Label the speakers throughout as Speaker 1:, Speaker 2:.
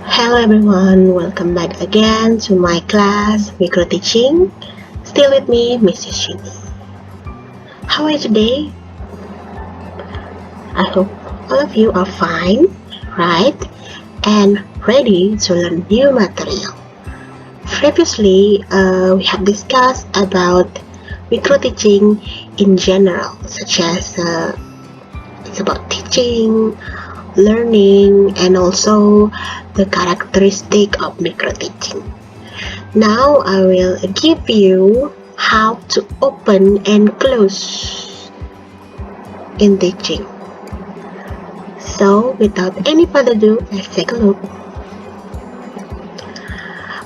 Speaker 1: Hello everyone, welcome back again to my class, Micro Teaching. Still with me, Mrs. Shini. How are you today? I hope all of you are fine, right? And ready to learn new material. Previously, we have discussed about micro teaching in general, such as it's about teaching, learning, and also the characteristic of micro teaching. Now I will give you how to open and close in teaching. So without any further ado, let's take a look.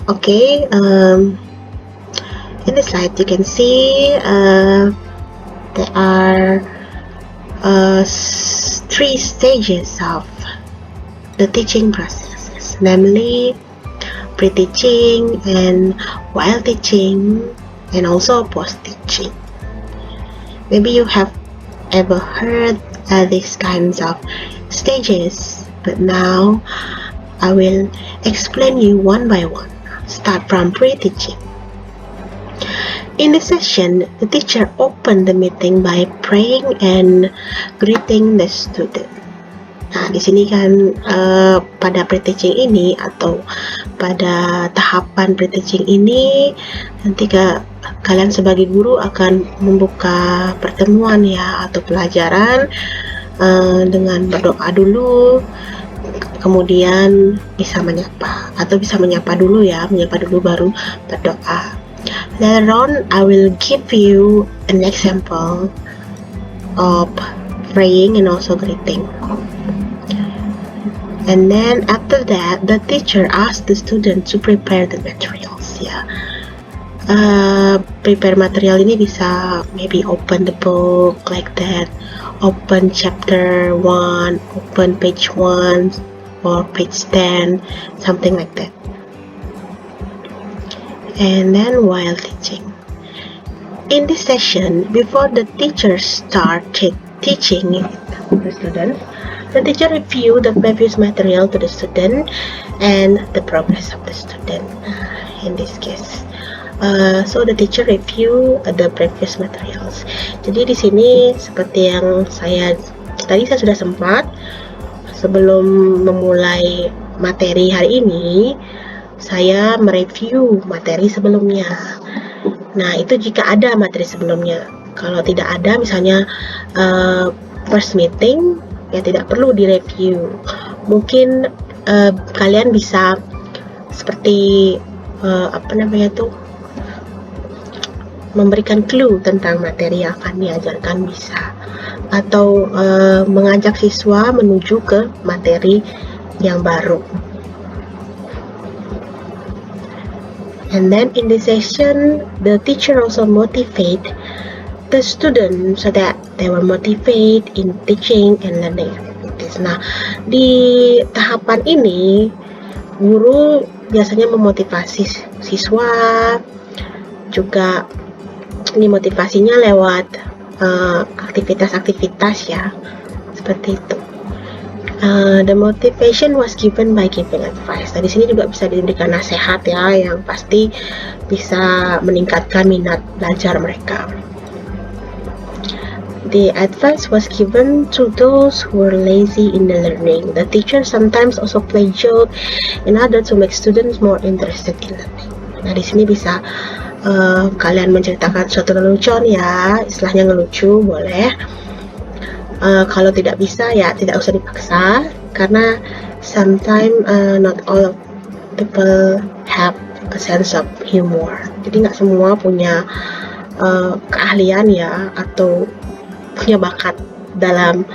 Speaker 1: Okay, in the slide you can see there are three stages of the teaching processes, namely pre-teaching and while teaching and also post-teaching. Maybe you have ever heard these kinds of stages, but now I will explain you one by one. Start from pre-teaching. In this session, the teacher opened the meeting by praying and greeting the student. Nah, di sini kan pada pre-teaching ini atau pada tahapan pre-teaching ini nanti kalian sebagai guru akan membuka pertemuan ya atau pelajaran dengan berdoa dulu, kemudian bisa menyapa atau bisa menyapa dulu baru berdoa. Later on, I will give you an example of praying and also greeting. And then after that, the teacher asked the student to prepare the materials. Ya, prepare material ini bisa maybe open the book like that, open chapter 1, open page 1 or page 10, something like that. And then while teaching. In this session, before the teacher started teaching the students, the teacher reviewed the previous material to the student and the progress of the student. In this case, so the teacher review the previous materials. Jadi di sini seperti yang saya sudah sempat sebelum memulai materi hari ini, saya mereview materi sebelumnya. Nah, itu jika ada materi sebelumnya. Kalau tidak ada, misalnya first meeting, ya tidak perlu direview. Mungkin kalian bisa seperti memberikan clue tentang materi yang akan diajarkan bisa, atau mengajak siswa menuju ke materi yang baru. And then in this session, the teacher also motivate the students so that they were motivated in teaching and learning activities. Nah, di tahapan ini, guru biasanya memotivasi siswa, juga ini motivasinya lewat aktivitas-aktivitas ya, seperti itu. The motivation was given by giving advice. Nah, di sini juga bisa diberikan nasihat ya, yang pasti bisa meningkatkan minat belajar mereka. The advice was given to those who were lazy in the learning. The teacher sometimes also play joke in order to make students more interested in learning. Nah, di sini bisa kalian menceritakan suatu lelucon ya, istilahnya ngelucu boleh. Kalau tidak bisa ya tidak usah dipaksa, karena sometimes not all people have a sense of humor. Jadi nggak semua punya keahlian ya atau punya bakat dalam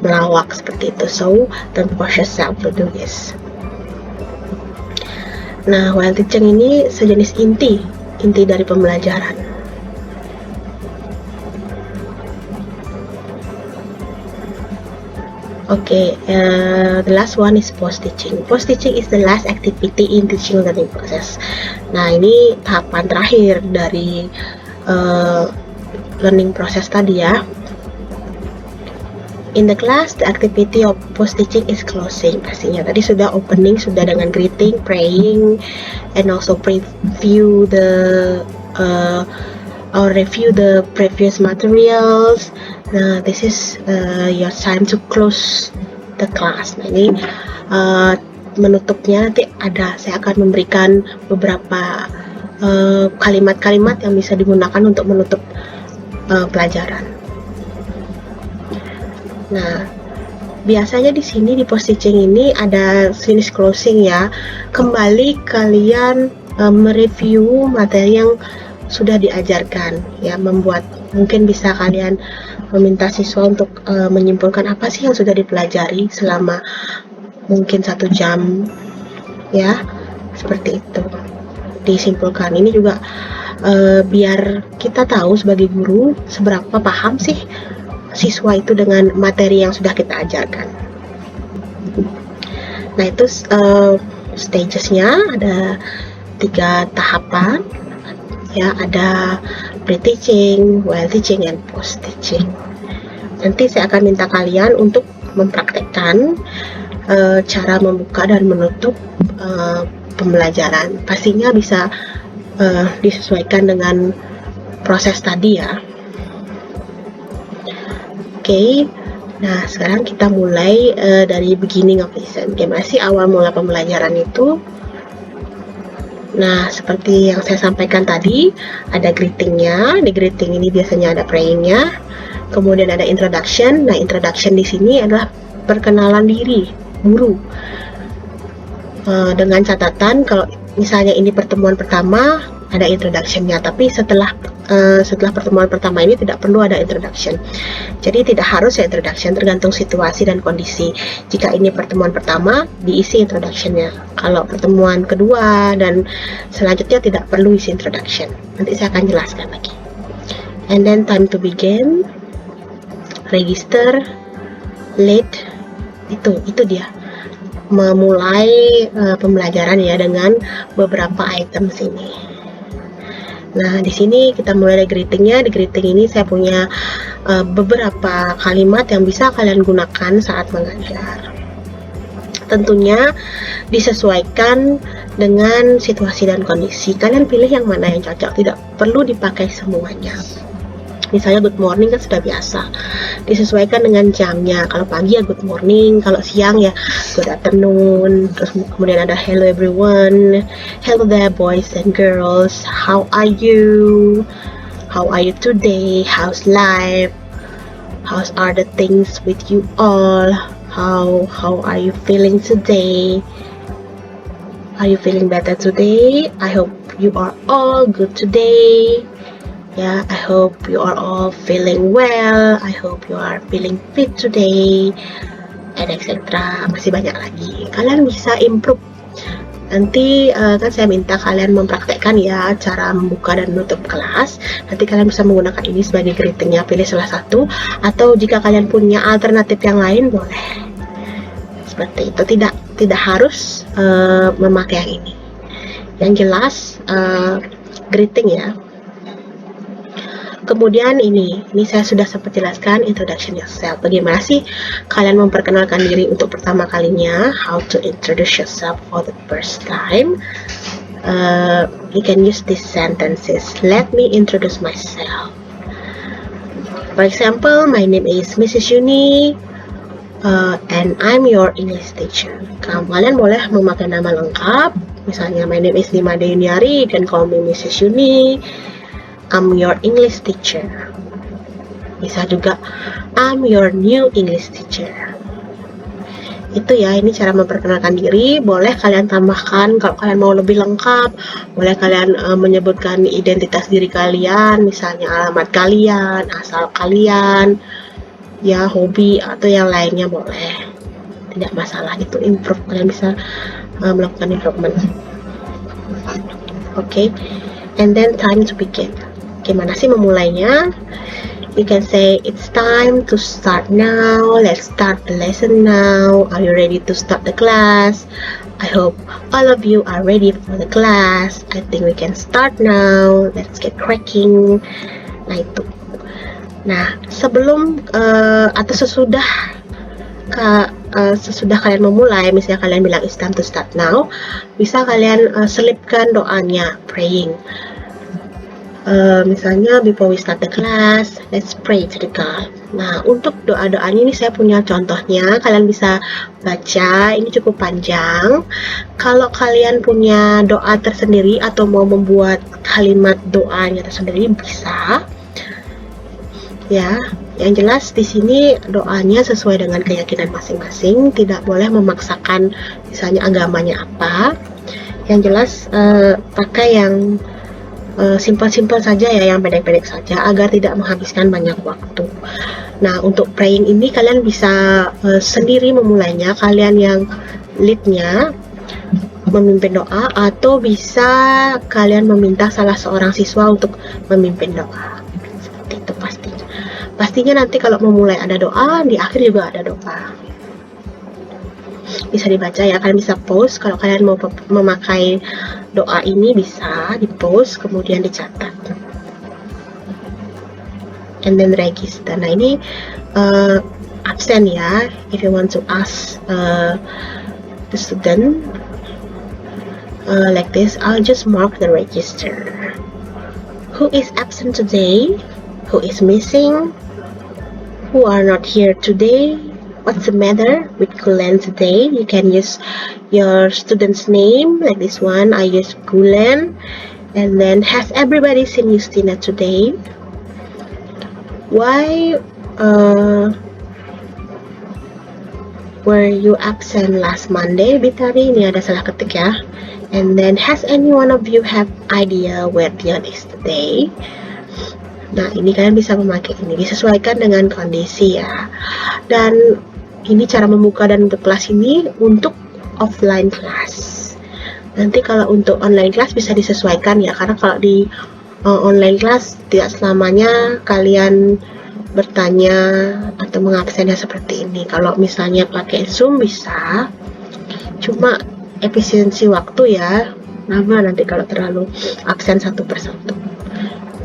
Speaker 1: melawak seperti itu. So don't push yourself to do this. Nah, while teaching ini sejenis inti dari pembelajaran. Okay, the last one is post-teaching. Post-teaching is the last activity in teaching learning process. Nah, ini tahapan terakhir dari learning process tadi ya. In the class, the activity of post-teaching is closing. Pastinya tadi sudah opening, sudah dengan greeting, praying, and also preview the or review the previous materials. Nah, this is your time to close the class. Nah, ini menutupnya nanti saya akan memberikan beberapa kalimat-kalimat yang bisa digunakan untuk menutup pelajaran. Nah, biasanya di sini di post teaching ini ada finish closing ya. Kembali kalian mereview materi yang sudah diajarkan ya, mungkin bisa kalian meminta siswa untuk menyimpulkan apa sih yang sudah dipelajari selama mungkin 1 jam ya, seperti itu disimpulkan. Ini juga biar kita tahu sebagai guru seberapa paham sih siswa itu dengan materi yang sudah kita ajarkan. Nah, itu stagesnya ada 3 tahapan ya, ada pre-teaching, while teaching, and post-teaching. Nanti saya akan minta kalian untuk mempraktekkan cara membuka dan menutup pembelajaran. Pastinya bisa disesuaikan dengan proses tadi ya. Oke, nah sekarang kita mulai dari beginning of lesson. Gimana sih awal mula pembelajaran itu? Nah, seperti yang saya sampaikan tadi, ada greetingnya. Di greeting ini biasanya ada prayingnya. Kemudian ada introduction. Nah, introduction di sini adalah perkenalan diri guru. Dengan catatan kalau misalnya ini pertemuan pertama, ada introduction-nya, tapi setelah pertemuan pertama ini tidak perlu ada introduction. Jadi tidak harus ya introduction, tergantung situasi dan kondisi. Jika ini pertemuan pertama, diisi introduction-nya. Kalau pertemuan kedua dan selanjutnya tidak perlu isi introduction. Nanti saya akan jelaskan lagi. And then time to begin, register, late, itu dia. Memulai pembelajaran ya dengan beberapa item sini. Nah, di sini kita mulai dari greetingnya. Di greeting ini saya punya beberapa kalimat yang bisa kalian gunakan saat mengajar. Tentunya disesuaikan dengan situasi dan kondisi. Kalian pilih yang mana yang cocok, tidak perlu dipakai semuanya. Misalnya good morning kan sudah biasa, disesuaikan dengan jamnya. Kalau pagi ya good morning, kalau siang ya good afternoon. Terus kemudian ada hello everyone, hello there boys and girls, how are you today, how's life, how are the things with you all, how are you feeling today, are you feeling better today, I hope you are all good today. Ya, I hope you are all feeling well. I hope you are feeling fit today, and etc. Masih banyak lagi. Kalian bisa improve. Nanti kan saya minta kalian mempraktekkan ya cara membuka dan menutup kelas. Nanti kalian bisa menggunakan ini sebagai greetingnya. Pilih salah satu. Atau jika kalian punya alternatif yang lain boleh. Seperti itu. Tidak harus memakai yang ini. Yang jelas greeting ya. Kemudian ini saya sudah sempat jelaskan introduction yourself. Bagaimana sih kalian memperkenalkan diri untuk pertama kalinya? How to introduce yourself for the first time? You can use these sentences. Let me introduce myself. For example, my name is Mrs. Yuni, and I'm your English teacher. Kalian boleh memakai nama lengkap. Misalnya, my name is Nimade Yuniari, dan call me Mrs. Yuni. I'm your English teacher. Bisa juga I'm your new English teacher. Itu ya, ini cara memperkenalkan diri. Boleh kalian tambahkan kalau kalian mau lebih lengkap. Boleh kalian menyebutkan identitas diri kalian, misalnya alamat kalian, asal kalian, ya hobi atau yang lainnya boleh. Tidak masalah, itu improve. Kalian bisa melakukan improvement. Okay. And then time to begin. Gimana sih memulainya? You can say, it's time to start now. Let's start the lesson now. Are you ready to start the class? I hope all of you are ready for the class. I think we can start now. Let's get cracking. Nah itu. Nah, sebelum atau sesudah kalian memulai, misalnya kalian bilang it's time to start now, bisa kalian selipkan doanya, praying. Misalnya before we start the class, let's pray to the God. Nah, untuk doa-doanya ini saya punya contohnya, kalian bisa baca, ini cukup panjang. Kalau kalian punya doa tersendiri atau mau membuat kalimat doanya tersendiri bisa. Ya, yang jelas di sini doanya sesuai dengan keyakinan masing-masing, tidak boleh memaksakan misalnya agamanya apa. Yang jelas pakai yang simpel-simpel saja ya, yang pendek-pendek saja agar tidak menghabiskan banyak waktu. Nah, untuk praying ini kalian bisa sendiri memulainya, kalian yang leadnya memimpin doa, atau bisa kalian meminta salah seorang siswa untuk memimpin doa. Seperti itu pastinya nanti kalau memulai ada doa, di akhir juga ada doa. Bisa dibaca ya, kalian bisa post kalau kalian mau memakai doa ini, bisa di post kemudian dicatat and then register. Nah, ini absen ya, if you want to ask the student like this, I'll just mark the register. Who is absent today? Who is missing? Who are not here today? What's the matter with Gulen today? You can use your student's name, like this one. I use Gulen. And then, has everybody seen Justina today? Why were you absent last Monday, Bitari? Ini ada salah ketik ya. And then, has any one of you have idea where Dion is today? Nah, ini kalian bisa memakai ini, disesuaikan dengan kondisi ya. Dan ini cara membuka dan untuk kelas ini untuk offline class. Nanti kalau untuk online class bisa disesuaikan ya, karena kalau di online class tidak selamanya kalian bertanya atau mengabsennya seperti ini. Kalau misalnya pakai Zoom bisa, cuma efisiensi waktu ya, lama nanti kalau terlalu absen satu persatu.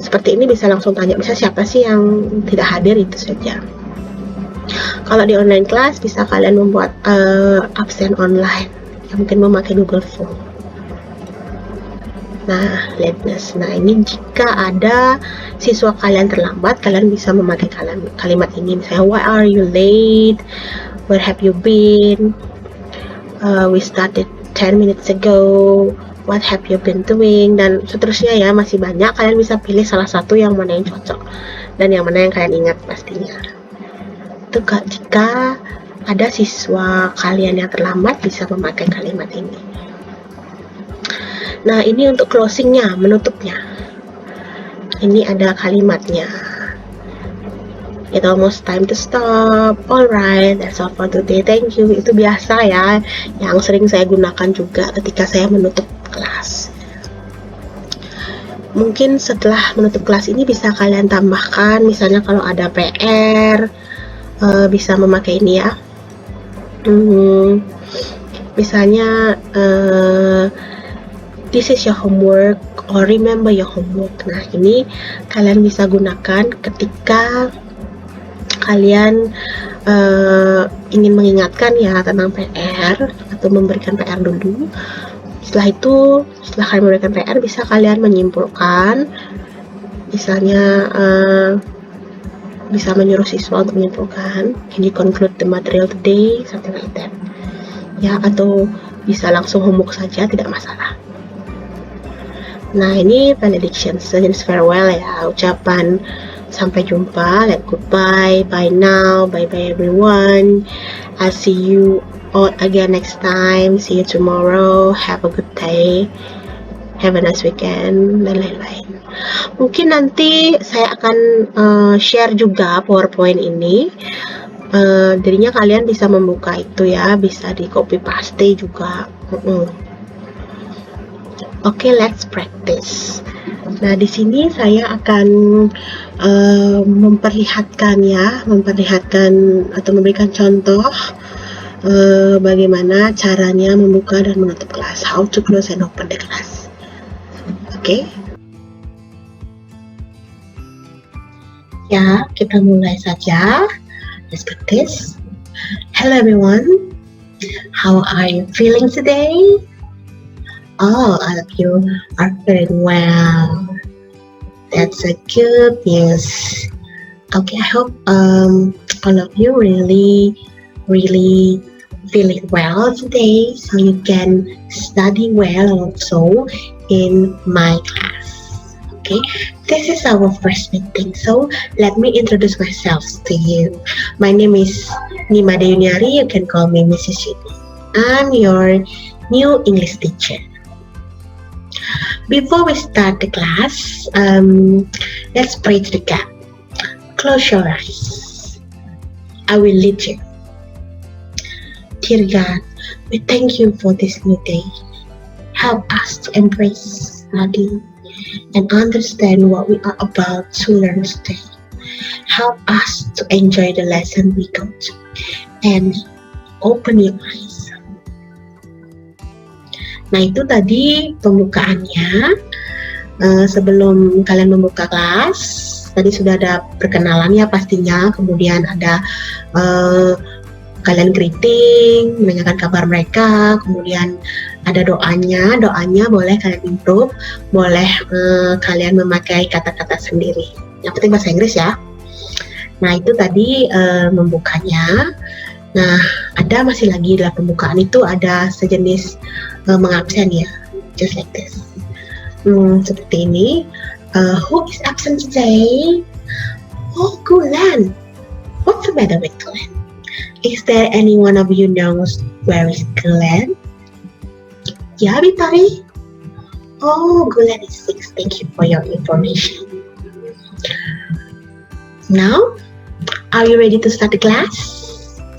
Speaker 1: Seperti ini bisa langsung tanya, bisa siapa sih yang tidak hadir, itu saja. Kalau di online class bisa kalian membuat absen online yang mungkin memakai Google Form. Nah, lateness. Nah, ini jika ada siswa kalian terlambat, kalian bisa memakai kalimat ini. Misalnya, why are you late? Where have you been? We started 10 minutes ago. What have you been doing? Dan seterusnya ya, masih banyak. Kalian bisa pilih salah satu yang mana yang cocok dan yang mana yang kalian ingat pastinya. Itu jika ada siswa kalian yang terlambat, bisa memakai kalimat ini. Nah, ini untuk closingnya, menutupnya. Ini ada kalimatnya. It's almost time to stop. Alright, that's all for today. Thank you. Itu biasa ya, yang sering saya gunakan juga ketika saya menutup kelas. Mungkin setelah menutup kelas ini bisa kalian tambahkan, misalnya kalau ada PR, bisa memakai ini ya. Misalnya this is your homework, or remember your homework. Nah, ini kalian bisa gunakan ketika kalian ingin mengingatkan ya tentang PR atau memberikan PR dulu. Setelah itu, setelah kalian memberikan PR, bisa kalian menyimpulkan, misalnya bisa menyuruh siswa untuk menyimpulkan, can you conclude the material today, something like that ya, atau bisa langsung homework saja, tidak masalah. Nah, ini benediction, jenis farewell ya, ucapan sampai jumpa, like goodbye, bye now, bye bye everyone, I'll see you all again next time, see you tomorrow, have a good day, have a nice weekend, dan lain-lain. Mungkin nanti saya akan share juga PowerPoint ini, jadinya kalian bisa membuka itu ya, bisa di copy paste juga. Oke, let's practice. Nah, di sini saya akan memperlihatkan atau memberikan contoh bagaimana caranya membuka dan menutup kelas, how to close and open the class. Oke. Ya, kita mulai saja. Let's practice. Hello everyone. How are you feeling today? Oh, all of you are feeling well. That's a good news. Okay, I hope all of you really feeling well today, so you can study well also in my class. Okay, this is our first meeting, so let me introduce myself to you. My name is Nima Deyuniari. You can call me Mrs. Yuni. I'm your new English teacher. Before we start the class, let's pray to the God. Close your eyes. I will lead you. Dear God, we thank you for this new day. Help us to embrace, study, and understand what we are about to learn today. Help us to enjoy the lesson we go to and open your eyes. Nah, itu tadi pembukaannya. Sebelum kalian membuka kelas, tadi sudah ada perkenalan ya pastinya, kemudian ada kalian greeting, menanyakan kabar mereka, kemudian ada doanya boleh kalian improve, boleh kalian memakai kata-kata sendiri. Yang penting bahasa Inggris ya. Nah, itu tadi membukanya. Nah, ada masih lagi dalam pembukaan itu ada sejenis mengabsen ya, just like this. Seperti ini. Who is absent today? Oh, Gulen. What's the matter with Gulen? Is there any one of you knows where is Gulen? Yeah, Vitari? Oh, Gulen is sick. Thank you for your information. Now, are you ready to start the class?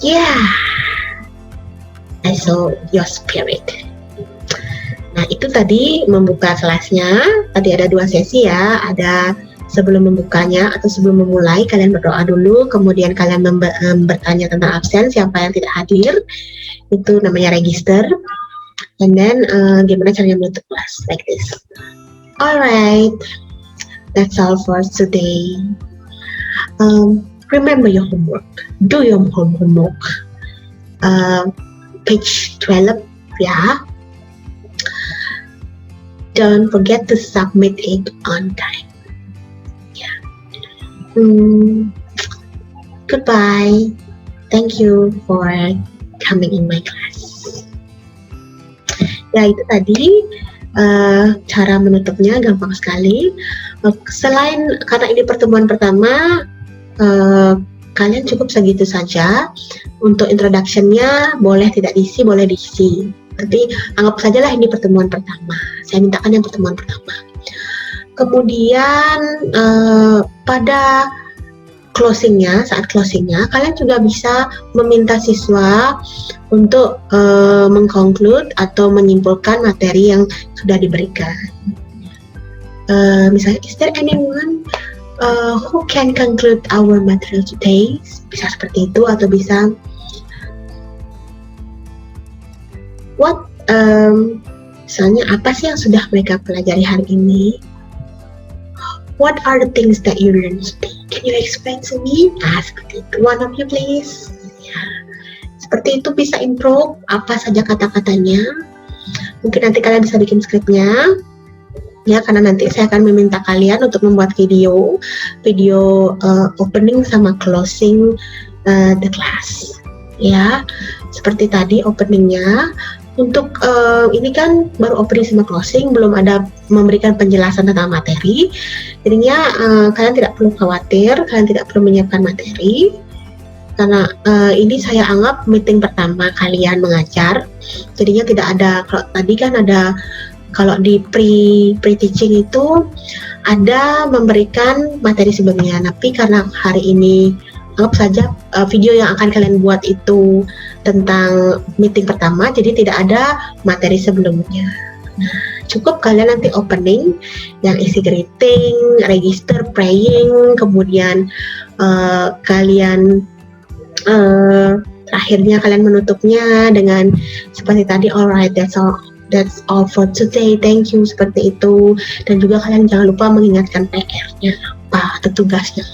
Speaker 1: Yeah. I saw your spirit. Nah, itu tadi membuka kelasnya. Tadi ada 2 sesi ya. Ada sebelum membukanya atau sebelum memulai, kalian berdoa dulu, kemudian kalian bertanya tentang absen, siapa yang tidak hadir. Itu namanya register. And then, gimana caranya menutup kelas, like this. Alright, that's all for today. Remember your homework. Do your homework. Page 12, ya. Don't forget to submit it on time. Yeah. Goodbye. Thank you for coming in my class. Ya, itu tadi cara menutupnya gampang sekali. Selain karena ini pertemuan pertama, kalian cukup segitu saja. Untuk introduction-nya boleh tidak diisi, boleh diisi. Tapi anggap sajalah ini pertemuan pertama. Saya mintakan yang pertemuan pertama. Kemudian pada closingnya, saat closingnya, kalian juga bisa meminta siswa untuk mengconclude atau menyimpulkan materi yang sudah diberikan. Misalnya, is there anyone who can conclude our material today? Bisa seperti itu, atau bisa misalnya apa sih yang sudah mereka pelajari hari ini? What are the things that you learned today? Can you explain to me? Seperti itu. One of you please. Ya. Seperti itu bisa improve apa saja kata-katanya. Mungkin nanti kalian bisa bikin skripnya. Ya, karena nanti saya akan meminta kalian untuk membuat video opening sama closing the class. Ya, seperti tadi openingnya. Untuk ini kan baru opening sama closing, belum ada memberikan penjelasan tentang materi. Jadinya kalian tidak perlu khawatir, kalian tidak perlu menyiapkan materi. Karena ini saya anggap meeting pertama kalian mengajar. Jadinya tidak ada, kalau tadi kan ada, kalau di pre-teaching itu ada memberikan materi sebelumnya. Tapi karena hari ini anggap saja video yang akan kalian buat itu tentang meeting pertama, jadi tidak ada materi sebelumnya. Nah, cukup kalian nanti opening yang isi greeting, register, praying, kemudian kalian akhirnya kalian menutupnya dengan seperti tadi, alright, that's all for today, thank you, seperti itu. Dan juga kalian jangan lupa mengingatkan PR-nya apa atau tugasnya.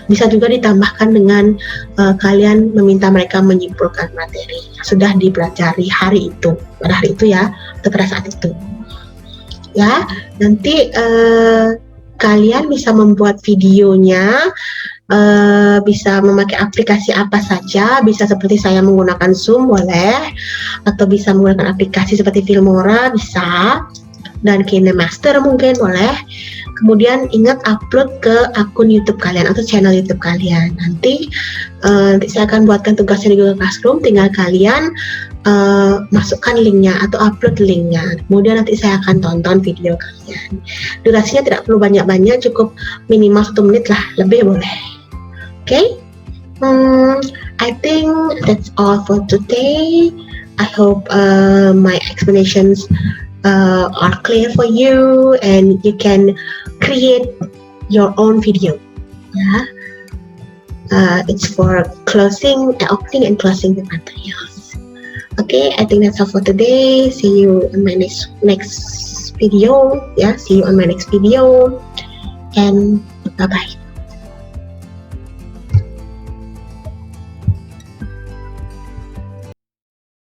Speaker 1: Bisa juga ditambahkan dengan kalian meminta mereka menyimpulkan materi yang sudah dipelajari pada hari itu ya, atau pada saat itu. Ya, nanti kalian bisa membuat videonya, bisa memakai aplikasi apa saja, bisa seperti saya menggunakan Zoom boleh, atau bisa menggunakan aplikasi seperti Filmora bisa, dan KineMaster mungkin boleh. Kemudian ingat upload ke akun YouTube kalian atau channel YouTube kalian. Nanti saya akan buatkan tugasnya di Google Classroom, tinggal kalian masukkan linknya atau upload linknya. Kemudian nanti saya akan tonton video kalian. Durasinya tidak perlu banyak-banyak, cukup minimal 1 menit lah, lebih boleh. Okay? I think that's all for today. I hope my explanations are clear for you and you can create your own video. It's for opening and closing the materials. Okay, I think that's all for today. See you in my next video. See you on my next video, and bye bye.